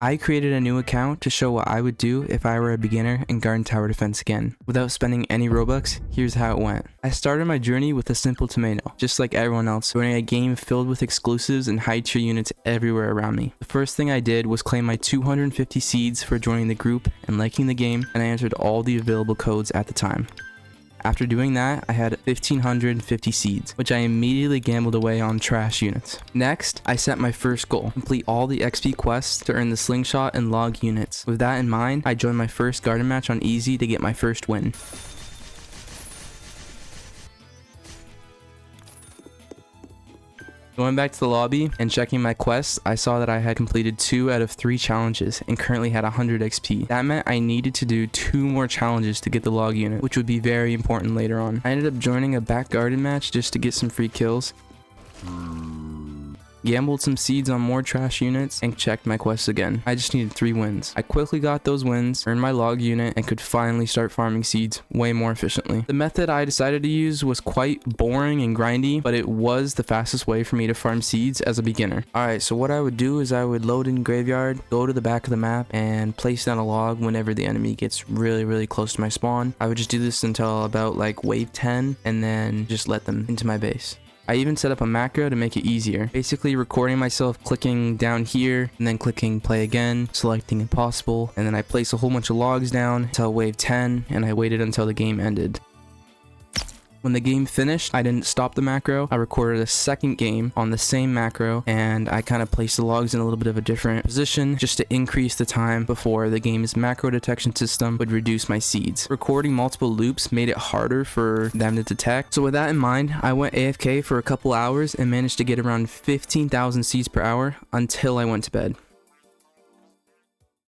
I created a new account to show what I would do if I were a beginner in Garden Tower Defense again. Without spending any Robux, here's how it went. I started my journey with a simple tomato, just like everyone else, joining a game filled with exclusives and high tier units everywhere around me. The first thing I did was claim my 250 seeds for joining the group and liking the game, and I entered all the available codes at the time. After doing that, I had 1,550 seeds, which I immediately gambled away on trash units. Next, I set my first goal, complete all the XP quests to earn the slingshot and log units. With that in mind, I joined my first garden match on easy to get my first win. Going back to the lobby and checking my quests, I saw that I had completed 2 out of 3 challenges and currently had 100 XP. That meant I needed to do 2 more challenges to get the log unit, which would be very important later on. I ended up joining a back garden match just to get some free kills. Gambled some seeds on more trash units and checked my quests again. I just needed 3 wins. I quickly got those wins, earned my log unit, and could finally start farming seeds way more efficiently. The method I decided to use was quite boring and grindy, but it was the fastest way for me to farm seeds as a beginner. Alright, so what I would do is I would load in graveyard, go to the back of the map, and place down a log whenever the enemy gets really close to my spawn. I would just do this until about like wave 10 and then just let them into my base. I even set up a macro to make it easier, basically recording myself clicking down here and then clicking play again, selecting impossible, and then I place a whole bunch of logs down until wave 10 and I waited until the game ended. When the game finished, I didn't stop the macro. I recorded a second game on the same macro and I kind of placed the logs in a little bit of a different position just to increase the time before the game's macro detection system would reduce my seeds. Recording multiple loops made it harder for them to detect. So with that in mind, I went AFK for a couple hours and managed to get around 15,000 seeds per hour until I went to bed.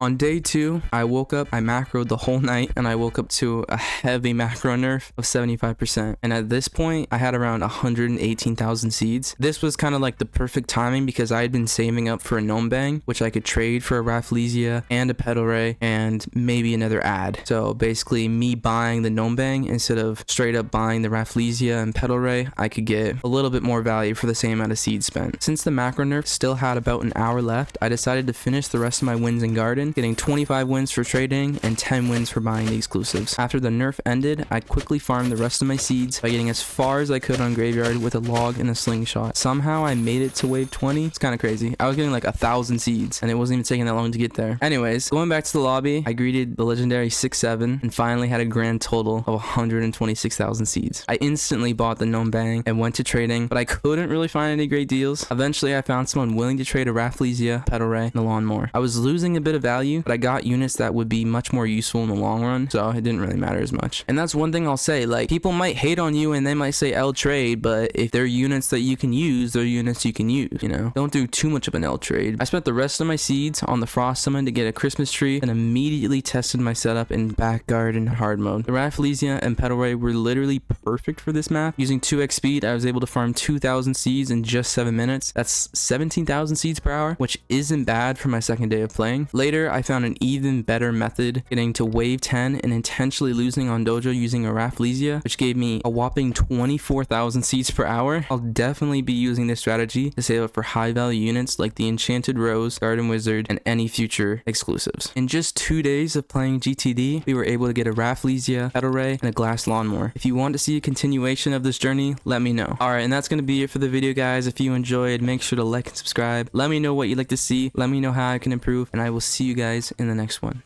On day 2, I woke up, I macroed the whole night, and I woke up to a heavy macro nerf of 75%. And at this point, I had around 118,000 seeds. This was kind of like the perfect timing because I had been saving up for a gnome bang, which I could trade for a Rafflesia and a petal ray and maybe another ad. So basically me buying the gnome bang instead of straight up buying the Rafflesia and petal ray, I could get a little bit more value for the same amount of seeds spent. Since the macro nerf still had about an hour left, I decided to finish the rest of my wins in garden, getting 25 wins for trading and 10 wins for buying the exclusives. After the nerf ended, I quickly farmed the rest of my seeds by getting as far as I could on graveyard with a log and a slingshot. Somehow I made it to wave 20. It's kind of crazy. I was getting like 1,000 seeds and it wasn't even taking that long to get there. Anyways, going back to the lobby, I greeted the legendary 6-7 and finally had a grand total of 126,000 seeds. I instantly bought the gnome bang and went to trading, but I couldn't really find any great deals. Eventually I found someone willing to trade a Rafflesia, petal ray, and a lawnmower. I was losing a bit of value, but I got units that would be much more useful in the long run, so it didn't really matter as much. And that's one thing I'll say, like, people might hate on you and they might say L trade, but if they're units that you can use, they're units you can use, you know? Don't do too much of an L trade. I spent the rest of my seeds on the frost summon to get a Christmas tree and immediately tested my setup in back garden hard mode. The Rafflesia and petal ray were literally perfect for this map. Using 2x speed, I was able to farm 2,000 seeds in just 7 minutes. That's 17,000 seeds per hour, which isn't bad for my second day of playing. Later, I found an even better method, getting to wave 10 and intentionally losing on Dojo using a Rafflesia, which gave me a whopping 24,000 seeds per hour. I'll definitely be using this strategy to save up for high value units like the Enchanted Rose, Garden Wizard, and any future exclusives. In just 2 days of playing GTD, we were able to get a Rafflesia, petal ray, and a glass lawnmower. If you want to see a continuation of this journey, let me know. Alright, and that's going to be it for the video, guys. If you enjoyed, make sure to like and subscribe. Let me know what you'd like to see. Let me know how I can improve, and I will see you guys in the next one.